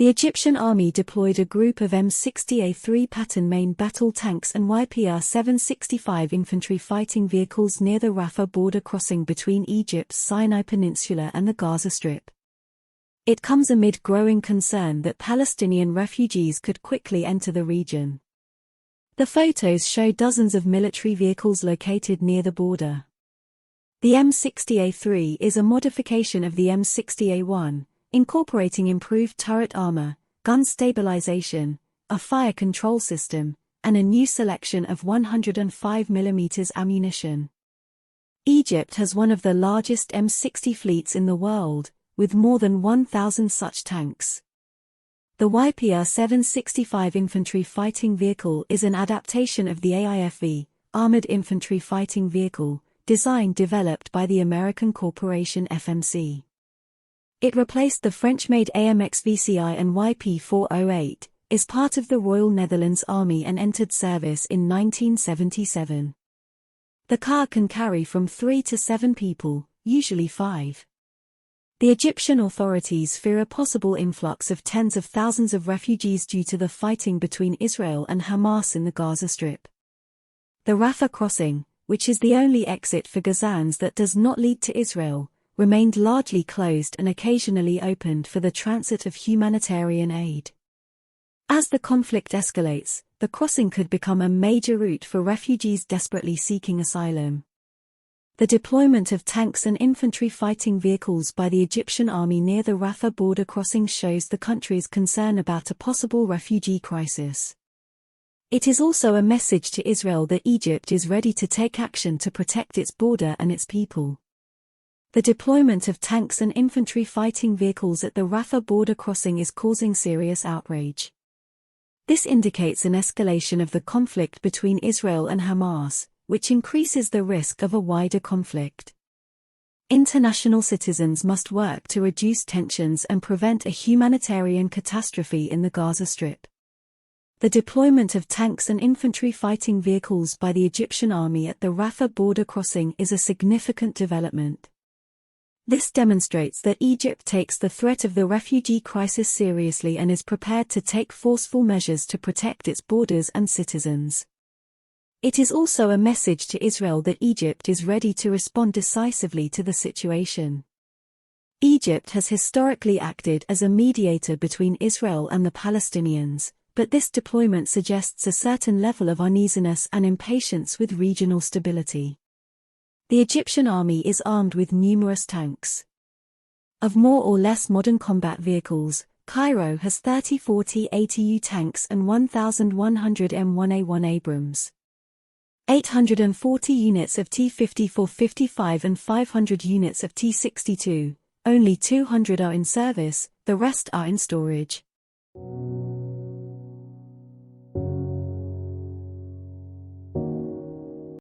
The Egyptian army deployed a group of M60A3 Patton main battle tanks and YPR-765 infantry fighting vehicles near the Rafah border crossing between Egypt's Sinai Peninsula and the Gaza Strip. It comes amid growing concern that Palestinian refugees could quickly enter the region. The photos show dozens of military vehicles located near the border. The M60A3 is a modification of the M60A1, incorporating improved turret armor, gun stabilization, a fire control system, and a new selection of 105mm ammunition. Egypt has one of the largest M60 fleets in the world, with more than 1,000 such tanks. The YPR-765 infantry fighting vehicle is an adaptation of the AIFV, Armored Infantry Fighting Vehicle, developed by the American corporation FMC. It replaced the French-made AMX VCI and YP408, is part of the Royal Netherlands Army and entered service in 1977. The car can carry from 3 to 7 people, usually 5. The Egyptian authorities fear a possible influx of tens of thousands of refugees due to the fighting between Israel and Hamas in the Gaza Strip. The Rafah crossing, which is the only exit for Gazans that does not lead to Israel, remained largely closed and occasionally opened for the transit of humanitarian aid. As the conflict escalates, the crossing could become a major route for refugees desperately seeking asylum. The deployment of tanks and infantry fighting vehicles by the Egyptian army near the Rafah border crossing shows the country's concern about a possible refugee crisis. It is also a message to Israel that Egypt is ready to take action to protect its border and its people. The deployment of tanks and infantry fighting vehicles at the Rafah border crossing is causing serious outrage. This indicates an escalation of the conflict between Israel and Hamas, which increases the risk of a wider conflict. International citizens must work to reduce tensions and prevent a humanitarian catastrophe in the Gaza Strip. The deployment of tanks and infantry fighting vehicles by the Egyptian army at the Rafah border crossing is a significant development. This demonstrates that Egypt takes the threat of the refugee crisis seriously and is prepared to take forceful measures to protect its borders and citizens. It is also a message to Israel that Egypt is ready to respond decisively to the situation. Egypt has historically acted as a mediator between Israel and the Palestinians, but this deployment suggests a certain level of uneasiness and impatience with regional stability. The Egyptian army is armed with numerous tanks. Of more or less modern combat vehicles, Cairo has 30-40 ATU tanks and 1,100 M1A1 Abrams. 840 units of T-54-55 and 500 units of T-62, only 200 are in service, the rest are in storage.